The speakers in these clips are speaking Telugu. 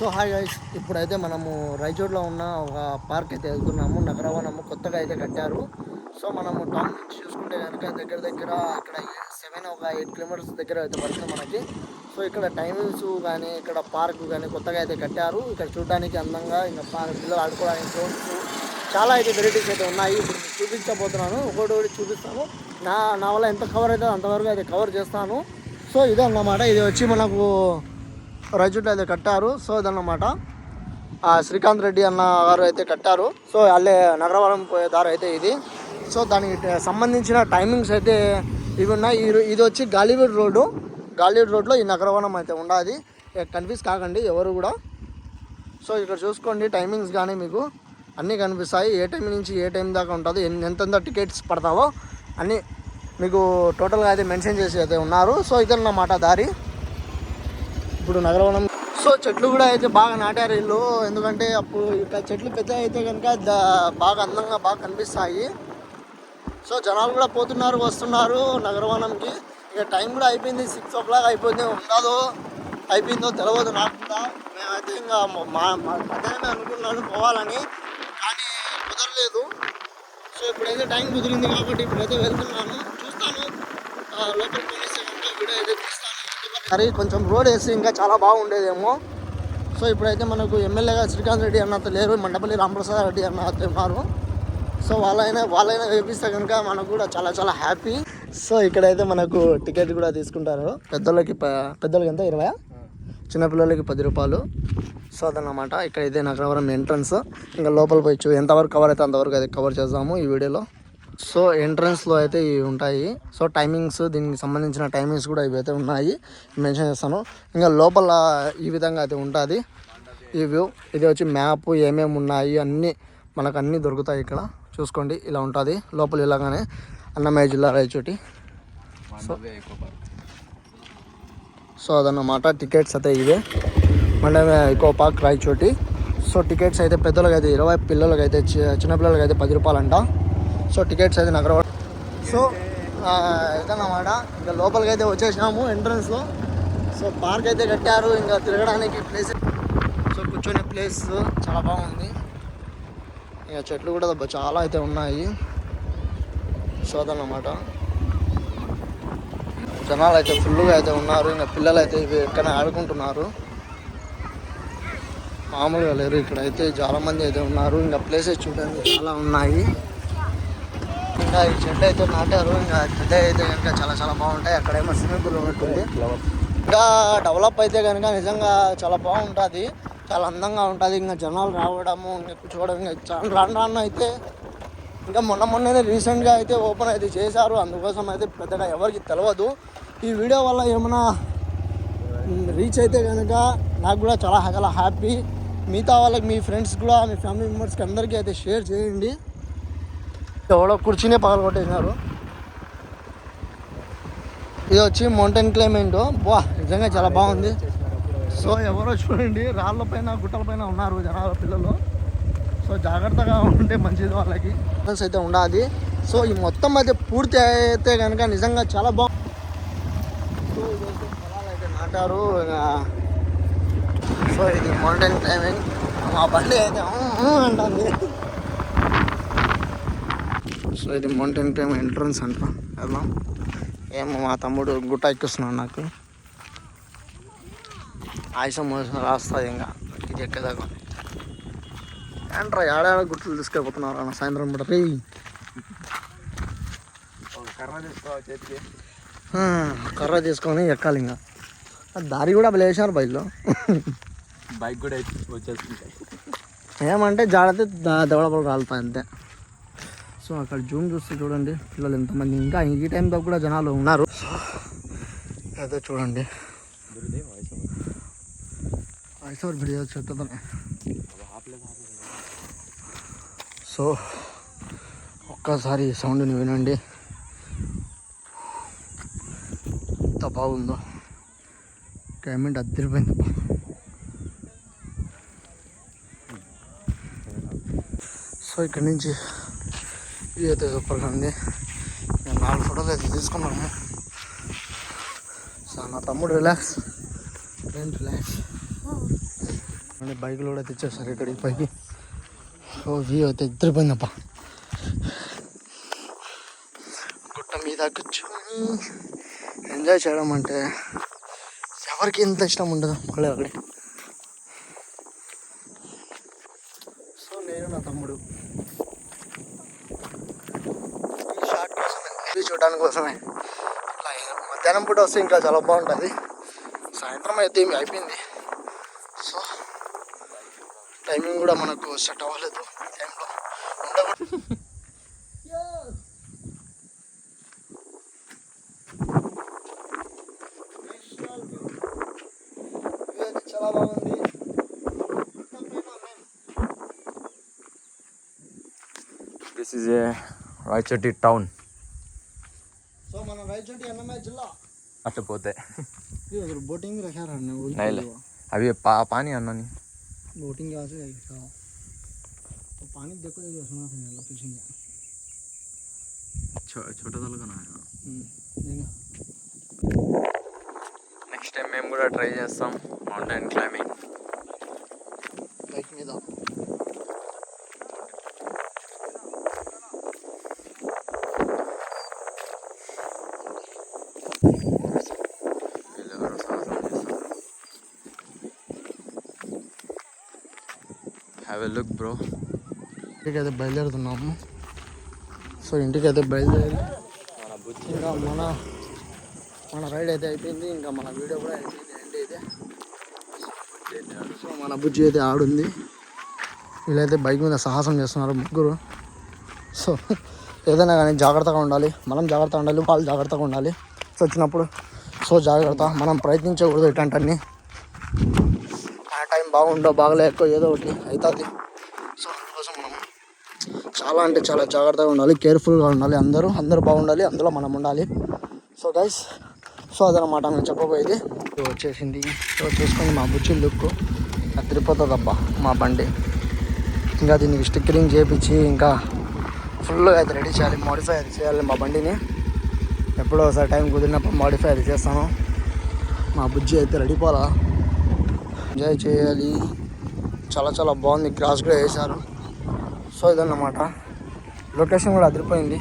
సో హాయ్ గైస్, ఇప్పుడైతే మనము రాయచోటిలో ఉన్న ఒక పార్క్ అయితే వెళ్తున్నాము. నగరవనము కొత్తగా అయితే కట్టారు. సో మనము టౌన్ నుంచి చూసుకుంటే కనుక దగ్గర దగ్గర ఇక్కడ 8 కిలోమీటర్స్ దగ్గర అయితే పడుతుంది మనకి. సో ఇక్కడ టైమింగ్స్ కానీ ఇక్కడ పార్క్ కానీ కొత్తగా అయితే కట్టారు. ఇక్కడ చూడడానికి అందంగా ఇంకా పిల్లలు ఆడుకోవడానికి జోన్స్ చాలా అయితే వెరైటీస్ అయితే ఉన్నాయి. ఇప్పుడు చూపించబోతున్నాను, ఒకటి చూపిస్తాను. నా వల్ల ఎంత కవర్ అవుతుందో అంతవరకు అయితే కవర్ చేస్తాను. సో ఇదే అన్నమాట. ఇది వచ్చి మనకు రాయచోటి అయితే కట్టారు. సో ఇదన్నమాట శ్రీకాంత్ రెడ్డి అన్న గారు అయితే కట్టారు. సో అల్లే నగరవరం పోయే దారి అయితే ఇది. సో దానికి సంబంధించిన టైమింగ్స్ అయితే ఇవి ఉన్నాయి. ఇది వచ్చి గాలివీడ్ రోడ్లో ఈ నగరవనం అయితే ఉండాలి. కన్ఫ్యూజ్ కాకండి ఎవరు కూడా. సో ఇక్కడ చూసుకోండి, టైమింగ్స్ కానీ మీకు అన్నీ కనిపిస్తాయి. ఏ టైం నుంచి ఏ టైం దాకా ఉంటుంది, ఎంతెంత టికెట్స్ పడతావో అన్నీ మీకు టోటల్గా అయితే మెన్షన్ చేసి అయితే ఉన్నారు. సో ఇదన్నమాట దారి ఇప్పుడు నగరవనం. సో చెట్లు కూడా అయితే బాగా నాటారు వీళ్ళు, ఎందుకంటే అప్పుడు ఇక్కడ చెట్లు పెద్ద అయితే కనుక బాగా అందంగా బాగా కనిపిస్తాయి. సో జనాలు కూడా పోతున్నారు వస్తున్నారు నగరవనంకి. ఇక టైం కూడా అయిపోయింది, 6 o'clock అయిపోయింది. అయిపోయిందో తెలియదు నాకు కూడా. మేమైతే ఇంకా మధ్యాహ్నమే అనుకున్నాను పోవాలని, కానీ కుదరలేదు. సో ఇప్పుడైతే టైం కుదిరింది కాబట్టి ఇప్పుడైతే వెళ్తున్నాను. చూస్తాను లోపల పోలీస్ వీడియో అయితే తీస్తాను. మరి కొంచెం రోడ్ వేసి ఇంకా చాలా బాగుండేదేమో. సో ఇప్పుడైతే మనకు ఎమ్మెల్యేగా శ్రీకాంత్ రెడ్డి అన్నతో లేరు, మండపల్లి రామప్రసాద్ రెడ్డి అన్న ఉన్నారు. సో వాళ్ళైనా వేపిస్తే కనుక మనకు కూడా చాలా చాలా హ్యాపీ. సో ఇక్కడైతే మనకు టికెట్ కూడా తీసుకుంటారు. పెద్దలకి ఎంత 20, చిన్నపిల్లలకి 10 రూపాయలు. సో అదన్నమాట. ఇక్కడైతే నగరవరం ఎంట్రన్స్. ఇంకా లోపల పోయి ఎంతవరకు కవర్ అయితే అంతవరకు అయితే కవర్ చేద్దాము ఈ వీడియోలో. సో ఎంట్రన్స్లో అయితే ఇవి ఉంటాయి. సో టైమింగ్స్, దీనికి సంబంధించిన టైమింగ్స్ కూడా ఇవి అయితే ఉన్నాయి, మెన్షన్ చేస్తాను. ఇంకా లోపల ఈ విధంగా అయితే ఉంటుంది ఈ వ్యూ. ఇది వచ్చి మ్యాప్, ఏమేమి ఉన్నాయి మనకు అన్నీ దొరుకుతాయి ఇక్కడ. చూసుకోండి, ఇలా ఉంటుంది లోపల. ఇలాగానే అన్నమయ్య జిల్లా రాయచోటి. సో అదన్నమాట. టికెట్స్ అయితే ఇవే, Mandapalli echo park Rayachoti. So tickets అయితే పెద్దలకు అయితే 20, పిల్లలకి అయితే చిన్నపిల్లలకి అయితే 10 రూపాయలు అంట. సో టికెట్స్ అయితే నగరవరం. సో ఇదన్నమాట. ఇంకా లోపలికి అయితే వచ్చేసినాము ఎంట్రన్స్లో. సో పార్క్ అయితే కట్టారు, ఇంకా తిరగడానికి ప్లేస్, సో కూర్చొనే ప్లేస్ చాలా బాగుంది. ఇంకా చెట్లు కూడా చాలా అయితే ఉన్నాయి. సో అదన్నమాట. జనాలు అయితే ఫుల్గా అయితే ఉన్నారు. ఇంకా పిల్లలు అయితే ఇవి ఎక్కడ ఆడుకుంటున్నారు, మామూలుగా లేరు. ఇక్కడ అయితే చాలా మంది అయితే ఉన్నారు. ఇంకా ప్లేసెస్ చూడడానికి చాలా ఉన్నాయి. ఇంకా ఈ చెట్లు అయితే నాటారు. ఇంకా చెట్లు అయితే కనుక చాలా చాలా బాగుంటాయి. అక్కడేమో స్విమ్మింగ్ పూల్ ఉన్నట్టుంది. ఇంకా డెవలప్ అయితే కనుక నిజంగా చాలా బాగుంటుంది, చాలా అందంగా ఉంటుంది. ఇంకా జనాలు రావడము, ఇంకా కూర్చోవడం, ఇంకా చాలా రాను అయితే ఇంకా మొన్ననే రీసెంట్గా అయితే ఓపెన్ అయితే చేశారు. అందుకోసం అయితే పెద్దగా ఎవరికి తెలియదు. ఈ వీడియో వల్ల ఏమైనా రీచ్ అయితే కనుక నాకు కూడా చాలా చాలా హ్యాపీ. మిగతా వాళ్ళకి, మీ ఫ్రెండ్స్ కూడా, మీ ఫ్యామిలీ మెంబర్స్కి అందరికీ అయితే షేర్ చేయండి. ఎవడో కుర్చీనే పగలు కొట్టేసినారు. ఇది వచ్చి మౌంటైన్ క్లైంబింగ్. నిజంగా చాలా బాగుంది. సో ఎవరో చూడండి, రాళ్ళ పైన గుట్టల పైన ఉన్నారు జనాల పిల్లలు. సో జాగ్రత్తగా ఉంటే మంచిది వాళ్ళకి, అయితే ఉండాలి. సో ఈ మొత్తం అయితే పూర్తి అయితే కనుక నిజంగా చాలా బాగుంది. సో ఇదైతే పొలాలు అయితే నాటారు. సో ఇది మౌంటైన్ క్లైంబింగ్. మా బండి అయితే అంటుంది. సో ఇది మౌంటైన్ క్లైంబింగ్ ఎంట్రన్స్ అంట. వెళ్దాం. ఏమో మా తమ్ముడు గుట్ట ఎక్కిస్తున్నాడు, నాకు ఆయుషం రాస్తుంది. ఇంకా ఇది ఎక్కేదాకా ఏంట్రా ఏడాడ గుట్టలు తీసుకెళ్ళిపోతున్నారు అన్న. సాయంత్రం పూట కర్ర తీసుకొని ఎక్కాలి. ఇంకా దారి కూడా వేసారు బైక్లో. బైక్ కూడా వచ్చేస్తుంటాయి. ఏమంటే జాగ్రత్త దెవడపలు రాలుతాయి అంతే. సో అక్కడ జూమ్ చూస్తే చూడండి పిల్లలు ఎంతమంది. ఇంకా ఈ టైం దాకా కూడా జనాలు ఉన్నారు. అదే చూడండి, ఐసోర్ బిడియో చెప్తానే. సో ఒక్కసారి సౌండ్ని వినండి, ఎంత బాగుందో. క్లైమేట్ అద్దరిపోయింది. సో ఇక్కడ నుంచి ఇది అయితే సూపర్గా ఉంది. నేను 4 ఫోటోలు అయితే తీసుకున్నాము. సో నా తమ్ముడు రిలాక్స్. బైక్లో కూడా తెచ్చేస్తారు ఇక్కడికి పైకి. సో వ్యూ అయితే ఇద్దరిపోయిందప్ప. గుట్ట మీద కూర్చొని ఎంజాయ్ చేయడం అంటే ఎవరికి ఎంత ఇష్టం ఉండదు మళ్ళీ అక్కడే. సో నేను నా తమ్ముడు ఈ షార్ట్ కోసమే, ఇది చూడడానికి కోసమే. ఇట్లా మధ్యాహ్నం పూట వస్తే ఇంకా చాలా బాగుంటుంది. సాయంత్రం అయితే ఏమి అయిపోయింది. సో టైమింగ్ కూడా మనకు సెట్ అవ్వలేదు. టైంలో ఉండకూడదు. చాలా బాగుంది. This is a Rayachoti town. So మన రాయచోటి అన్నమయ్య జిల్లా అట్లా పోతే बोटिंग रखा रहने वो नहीं अभी पानी आना नहीं बोटिंग यहाँ से तो पानी देखो देखो सुना था लोकेशन छोटा सा लगा ना. देखा నెక్స్ట్ టైం మేము కూడా ట్రై చేస్తాం మౌంటైన్ క్లైంబింగ్ బైక్ మీద. Have a look bro. ఇంటికి అయితే బయలుదేరుతున్నాము. సో ఇంటికి అయితే బయలుదేరి ఇంకా మన రైడ్ అయితే అయిపోయింది. ఇంకా మన వీడియో కూడా అయిపోయింది. ఎండ్ అయితే సో మన బుజ్జి అయితే ఆడుంది. వీళ్ళైతే బైక్ మీద సాహసం చేస్తున్నారు ముగ్గురు. సో ఏదైనా కానీ జాగ్రత్తగా ఉండాలి. మనం జాగ్రత్తగా ఉండాలి, వాళ్ళు జాగ్రత్తగా ఉండాలి. సో వచ్చినప్పుడు సో జాగ్రత్త. మనం ప్రయత్నించకూడదు ఇట్లాంటివన్నీ. మన టైం బాగలేక ఏదో ఒకటి అవుతుంది. సో అందుకోసం మనం చాలా అంటే చాలా జాగ్రత్తగా ఉండాలి, కేర్ఫుల్గా ఉండాలి. అందరూ బాగుండాలి, అందులో మనం ఉండాలి. సో గైస్, సో అదనమాట నేను చెప్పబోయేది. వచ్చేసింది. సో చూసుకొని మా బుచ్చి లుక్ అదిరిపోతుంది అబ్బా మా బండి. ఇంకా దీనికి స్టిక్కరింగ్ చేయించి ఇంకా ఫుల్గా అయితే రెడీ చేయాలి, మోడిఫై అది చేయాలి మా బండిని. ఎప్పుడో ఒకసారి టైం కుదిరినప్పుడు మోడిఫై అది చేస్తాను. మా బుజ్జి అయితే రెడీ పోలా, ఎంజాయ్ చేయాలి. చాలా చాలా బాగుంది. గ్రాస్ కూడా వేశారు. సో ఇదన్నమాట. లొకేషన్ కూడా అదిరిపోయింది.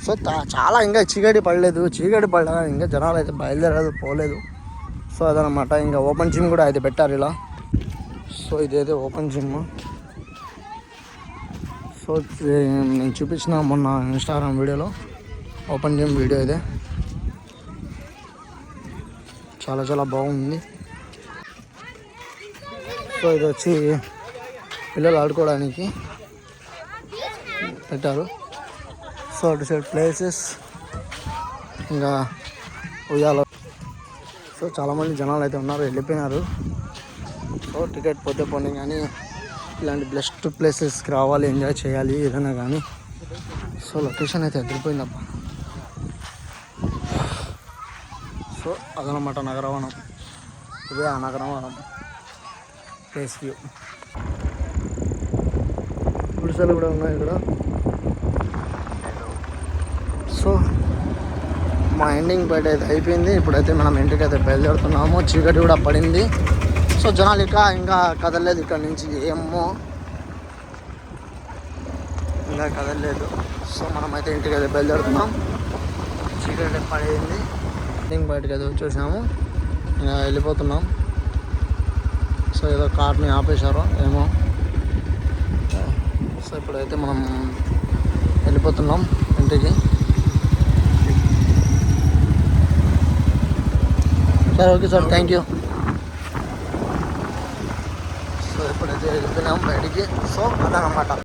సో చాలా ఇంకా చీకటి పడలేదు ఇంకా జనాలు అయితే బయలుదేరలేదు, పోలేదు. సో అదనమాట. ఇంకా ఓపెన్ జిమ్ కూడా అయితే పెట్టారు ఇలా. సో ఇదైతే ఓపెన్ జిమ్. సో నేను చూపించిన మొన్న ఇన్స్టాగ్రామ్ వీడియోలో ఓపెన్ జిమ్ వీడియో ఇదే. చాలా చాలా బాగుంది. సో ఇది వచ్చి పిల్లలు ఆడుకోవడానికి పెట్టారు. సో అటు సైడ్ ప్లేసెస్ ఇంకా ఉయ్యాల. సో చాలామంది జనాలు అయితే ఉన్నారు, వెళ్ళిపోయినారు. సో టికెట్ పోతే పోనీ కానీ ఇలాంటి బెస్ట్ ప్లేసెస్కి రావాలి, ఎంజాయ్ చేయాలి ఏదైనా కానీ. సో లొకేషన్ అయితే ఎదిరిపోయిందబ్బా. సో అదనమాట నగరవనం. ఇదే ఆ నగరవనం ప్లేస్ వ్యూ. గుడిసెలు కూడా ఉన్నాయి ఇక్కడ. సో మా ఎండింగ్ బయట అయితే అయిపోయింది. ఇప్పుడైతే మనం ఇంటికి అయితే బయలుదేరుతున్నాము. చీకటి కూడా పడింది. సో జనాలు ఇంకా కదలలేదు ఇక్కడ నుంచి. ఏమో ఇంకా కదలలేదు. సో మనమైతే ఇంటికి అయితే బయలుదేరుతున్నాం. చీకటి పడింది. ఎండింగ్ బయటకి అయితే వచ్చేసాము. ఇంకా వెళ్ళిపోతున్నాం. సో ఏదో కార్ని ఆపేశారో ఏమో. సో ఇప్పుడైతే మనం వెళ్ళిపోతున్నాం ఇంటికి. సరే okay sir, thank you. So ఇప్పుడైతే వెళ్ళిపోయినాం బయటికి. సో అదనమాట.